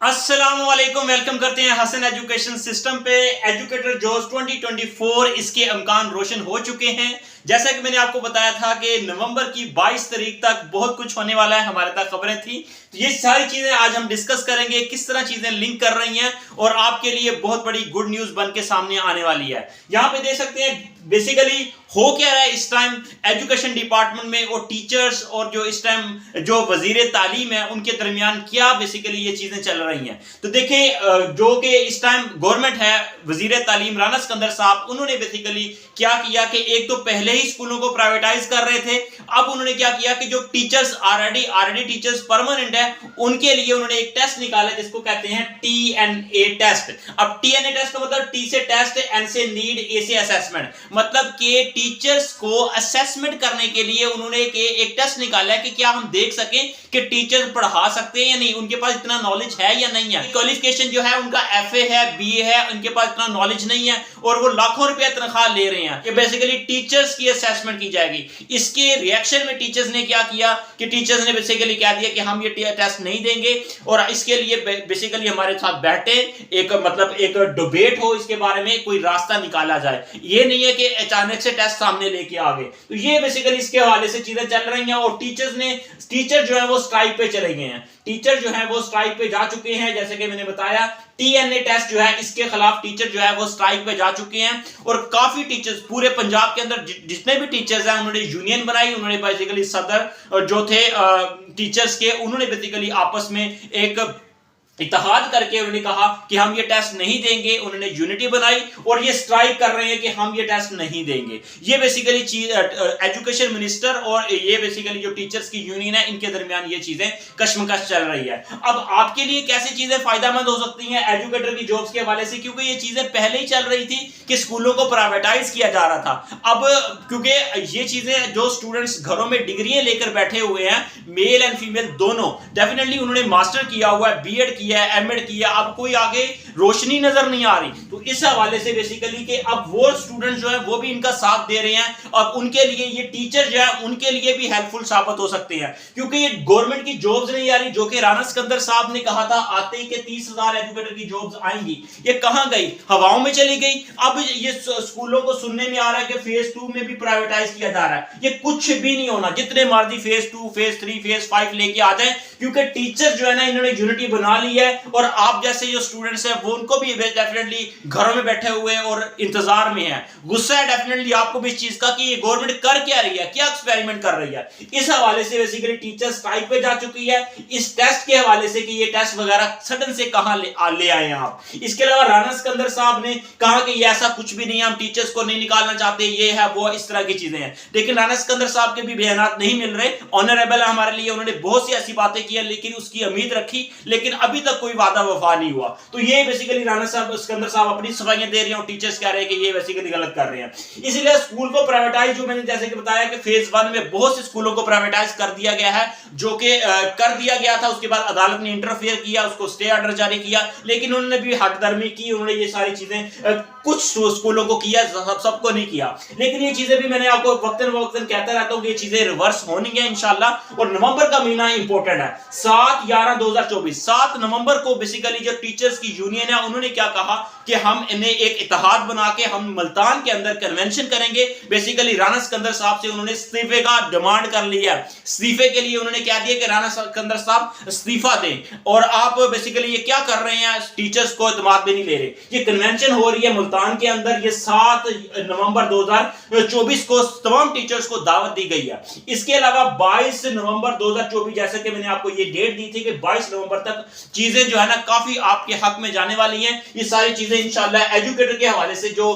अस्सलामुअलैकुम, वेलकम करते हैं हसन एजुकेशन सिस्टम पे। एजुकेटर जोश 2024 इसके अमकान रोशन हो चुके हैं। जैसा कि मैंने आपको बताया था कि नवंबर की 22 तारीख तक बहुत कुछ होने वाला है, हमारे तक खबरें थी। तो ये सारी चीजें आज हम डिस्कस करेंगे, किस तरह चीजें लिंक कर रही हैं और आपके लिए बहुत बड़ी गुड न्यूज बन के सामने आने वाली है। यहां पे देख सकते हैं बेसिकली हो क्या रहा है इस टाइम एजुकेशन डिपार्टमेंट में और टीचर्स और जो इस टाइम जो वजीर तालीम है उनके दरमियान क्या बेसिकली ये चीजें चल रही हैं। तो देखें, जो कि इस टाइम गवर्नमेंट है, वजीर तालीम राना सिकंदर साहब, उन्होंने बेसिकली क्या किया कि एक तो पहले ही स्कूलों को प्राइवेटाइज कर रहे थे। अब उन्होंने क्या किया कि जो टीचर्स ऑलरेडी टीचर्स परमानेंट है उनके लिए उन्होंने एक टेस्ट निकाला जिसको कहते हैं TNA टेस्ट। अब TNA टेस्ट का मतलब टी से टेस्ट, एन से नीड, ए से असेसमेंट, मतलब कि टीचर्स को असेसमेंट करने के लिए उन्होंने एक टेस्ट निकाला है कि क्या हम देख सकें कि टीचर पढ़ा सकते हैं या नहीं, उनके पास इतना नॉलेज है या नहीं है। क्वालिफिकेशन जो है उनका FA है, BA है, उनके पास इतना नॉलेज नहीं है और वो लाखों रुपया तनख्वाह ले रहे हैं कि बेसिकली टीचर्स की असेसमेंट की जाएगी। इसके रिएक्शन में टीचर्स ने क्या किया कि टीचर्स ने बेसिकली कह दिया कि हम ये टेस्ट नहीं देंगे और इसके लिए बेसिकली हमारे साथ बैठे एक मतलब एक डिबेट हो, इसके बारे में कोई रास्ता निकाला जाए। ये नहीं है कि अचानक से टेस्ट सामने लेके आ गए। तो ये बेसिकली इसके हवाले से चीजें चल रही हैं और टीचर जो है वो स्ट्राइक पे चले गए हैं। टीचर जो है वो स्ट्राइक पे जा चुके हैं। जैसे कि मैंने बताया TNA टेस्ट जो है इसके खिलाफ टीचर जो है वो स्ट्राइक पे जा चुके हैं और काफी टीचर्स पूरे पंजाब के अंदर जितने भी टीचर्स हैं उन्होंने यूनियन बनाई। उन्होंने बेसिकली सदर जो थे टीचर्स के, उन्होंने बेसिकली आपस में एक इत्तेहाद करके उन्होंने कहा कि हम ये टेस्ट नहीं देंगे। उन्होंने यूनिटी बनाई और ये स्ट्राइक कर रहे हैं कि हम ये टेस्ट नहीं देंगे। ये बेसिकली एजुकेशन मिनिस्टर और ये बेसिकली जो टीचर्स की यूनियन है इनके दरमियान ये चीजें कश्मकश चल रही है। अब आपके लिए कैसी चीजें फायदेमंद हो सकती हैं एजुकेटर की जॉब्स के हवाले से, क्योंकि ये चीजें पहले ही चल रही थी कि स्कूलों को प्राइवेटाइज किया जा रहा था। अब क्योंकि ये चीजें जो स्टूडेंट्स घरों में डिग्रियां लेकर बैठे हुए हैं, मेल एंड फीमेल दोनों, डेफिनेटली उन्होंने मास्टर किया हुआ है, BEd किया, एमएड किया, अब कोई आगे रोशनी नजर नहीं आ रही। तो इस हवाले से बेसिकली कि अब वो स्टूडेंट जो है वो भी इनका साथ दे रहे हैं और उनके लिए ये टीचर जो है उनके लिए भी हेल्पफुल साबित हो सकते हैं, क्योंकि ये गवर्नमेंट की जॉब्स नहीं आ रही जो कि राना सिकंदर साहब ने कहा था आते ही कि 30,000 एजुकेटर की जॉब्स आएंगी। ये कहां गई? हवाओं में चली गई। अब ये स्कूलों को सुनने में आ रहा है कि फेज 2 में भी प्राइवेटाइज किया जा रहा है। ये कुछ भी नहीं होना, जितने मर्जी फेज 2, फेज 3, फेज 5 लेके आ जाए, क्योंकि टीचर जो है ना इन्होंने यूनिटी बना ली है और आप जैसे जो स्टूडेंट्स हैं वो उनको भी डेफिनेटली घरों में बैठे हुए हैं और इंतजार में है। गुस्सा है डेफिनेटली आपको भी इस चीज का कि ये गवर्नमेंट कर क्या रही है, क्या एक्सपेरिमेंट कर रही है। इस हवाले से बेसिकली टीचर स्ट्राइक पे जा चुकी है इस टेस्ट के हवाले से कि ये टेस्ट वगैरह सडन से कहां ले आए आप। इसके अलावा राना सिकंदर साहब ने कहा कि ये ऐसा कुछ भी नहीं है, हम टीचर्स को नहीं निकालना चाहते, ये है वो, इस तरह की चीजें हैं। लेकिन राना सिकंदर साहब के भी बयानात नहीं मिल रहे। ऑनरेबल है हमारे लिए, उन्होंने बहुत सी ऐसी बातें की लेकिन उसकी उम्मीद रखी, लेकिन अभी तक कोई वादा वफा नहीं हुआ। तो ये बेसिकली राना साहब सिकंदर साहब अपनी सफाइयां दे रहे हैं और टीचर्स कह रहे हैं कि ये बेसिकली गलत कर रहे हैं। इसीलिए स्कूल को प्राइवेटाइज, जो मैंने जैसे कि बताया कि फेज 1 में बहुत से स्कूलों को प्राइवेटाइज कर दिया गया है, जो कि कर दिया गया था। उसके बाद अदालत ने इंटरफेयर किया, उसको स्टे ऑर्डर जारी किया, लेकिन उन्होंने भी हकदर्मी की। उन्होंने ये सारी चीजें कुछ स्कूलों को किया, सबको नहीं किया। लेकिन ये चीजें भी मैंने आपको वक्तन वक्तन कहता रहता हूं कि ये चीजें रिवर्स होनी है इंशाल्लाह। और नवंबर का महीना इंपॉर्टेंट है, 7/11/2024, 7 नवंबर को बेसिकली जो टीचर्स की यूनियन है उन्होंने क्या कहा कि हम इन्हें एक इत्तेहाद बना के हम मुल्तान के अंदर कन्वेंशन करेंगे। बेसिकली राना सिकंदर साहब से उन्होंने इस्तीफे का डिमांड कर लिया। इस्तीफे के लिए उन्होंने कह दिया कि राना सिकंदर साहब इस्तीफा दें और आप बेसिकली ये क्या कर रहे हैं, टीचर्स को इत्मीनान भी नहीं ले रहे। ये कन्वेंशन हो रही है मुल्तान के अंदर, ये 7 नवंबर 2024 को तमाम टीचर्स को दावत दी गई है। इसके अलावा 22 नवंबर 2024, जैसे कि मैंने आपको ये डेट दी थी कि 22 नवंबर तक चीजें जो है ना काफी आपके हक में जाने वाली हैं। ये सारी चीजें इंशाल्लाह एजुकेटर के हवाले से जो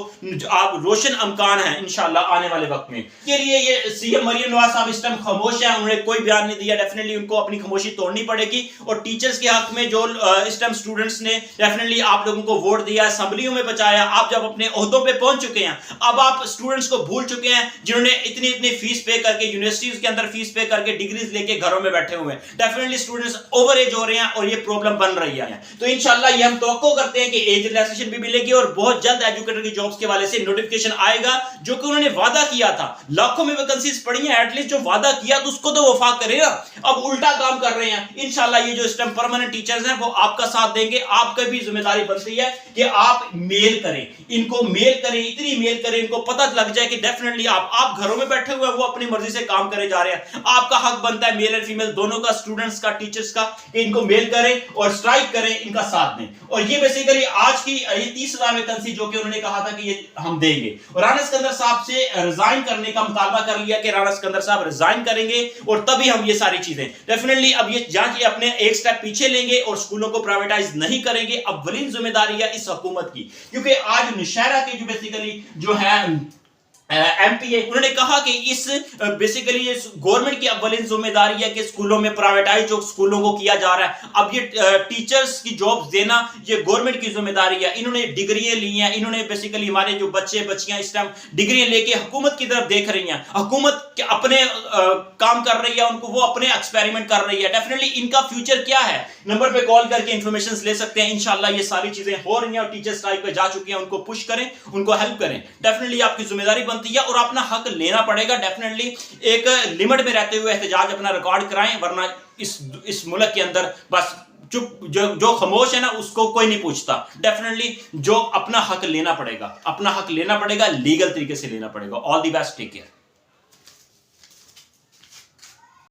आप रोशन अमकान है इंशाल्लाह आने वाले वक्त में। के लिए ये CM मरियम नवाज साहब इस टाइम खामोश है, उन्होंने कोई बयान नहीं दिया। डेफिनेटली उनको अपनी खामोशी तोड़नी पड़ेगी और टीचर्स के हक में जो इस टाइम स्टूडेंट्स ने डेफिनेटली आप लोगों को वोट दिया, असेंबलियों में बचाया, आप जब अपने ओहदों पे पहुंच चुके हैं, अब आप स्टूडेंट्स को भूल चुके हैं जिन्होंने इतनी इतनी फीस पे करके, यूनिवर्सिटीज के अंदर फीस पे करके डिग्रीज लेके घरों में बैठे हुए हैं। डेफिनेटली स्टूडेंट्स ओवर एज हो रहे हैं और ये प्रॉब्लम बन रही है। तो इंशाल्लाह ये हम तवक्को करते हैं कि एज रिलैक्सेशन भी मिलेगी और बहुत जल्द एजुकेटर की जॉब्स के वाले से नोटिफिकेशन आएगा, जो कि उन्होंने वादा किया था। लाखों में वैकेंसीज पड़ी हैं, एटलीस्ट जो वादा किया तो उसको तो वफा करे ना। अब उल्टा काम कर रहे हैं। इंशाल्लाह ये जो इस टाइम परमानेंट टीचर्स हैं वो आपका साथ देंगे। आपका भी जिम्मेदारी बनती है कि आप मेल करें, इनको मेल करें, इतनी मेल करें इनको पता लग जाए कि डेफिनेटली आप घरों में बैठे हुए हैं, वो अपनी मर्जी से काम करे जा रहे हैं। आपका हक बनता है मेल एंड फीमेल दोनों का, स्टूडेंट्स का, टीचर्स का, इनको मेल करें और स्ट्राइक करें, इनका साथ दें। और ये बेसिकली आज की ये 30,000 वैकेंसी जो कि उन्होंने कहा था कि ये हम देंगे, और राना सिकंदर साहब से रिजाइन करने का मुतालबा कर लिया कि राना सिकंदर साहब रिजाइन करेंगे और तभी हम ये सारी चीजें डेफिनेटली अब ये जांच अपने एक स्टेप पीछे लेंगे और स्कूलों को प्राइवेटाइज नहीं करेंगे। अव्वलीन जिम्मेदारी है इस हुकूमत की, क्योंकि आज नौशहरा के जो बेसिकली जो है एमपीए, उन्होंने कहा कि इस बेसिकली ये गवर्नमेंट की अव्वलीन जिम्मेदारी है कि स्कूलों में प्राइवेटाइज जो स्कूलों को किया जा रहा है, अब ये टीचर्स की जॉब्स देना ये गवर्नमेंट की जिम्मेदारी है। इन्होंने डिग्रियां ली हैं, इन्होंने बेसिकली हमारे जो बच्चे बच्चियां इस टाइम डिग्रियां लेके हुकूमत की तरफ देख रही हैं, हुकूमत अपने काम कर रही है, उनको वो अपने एक्सपेरिमेंट कर रही है। डेफिनेटली इनका फ्यूचर क्या है, नंबर पे कॉल करके इंफॉर्मेशन ले सकते हैं। इंशाल्लाह ये सारी चीजें हो रही हैं और टीचर स्ट्राइक पे जा चुके हैं, उनको पुश करें, उनको हेल्प करें। डेफिनेटली आपकी जिम्मेदारी बनती है और अपना हक लेना पड़ेगा। डेफिनेटली एक लिमिट में रहते हुए एहतजाज अपना रिकॉर्ड कराएं, वरना इस मुल्क के अंदर बस चुप जो खामोश है ना उसको कोई नहीं पूछता। डेफिनेटली जो अपना हक लेना पड़ेगा, अपना हक लेना पड़ेगा, लीगल तरीके से लेना पड़ेगा। All the best, take care.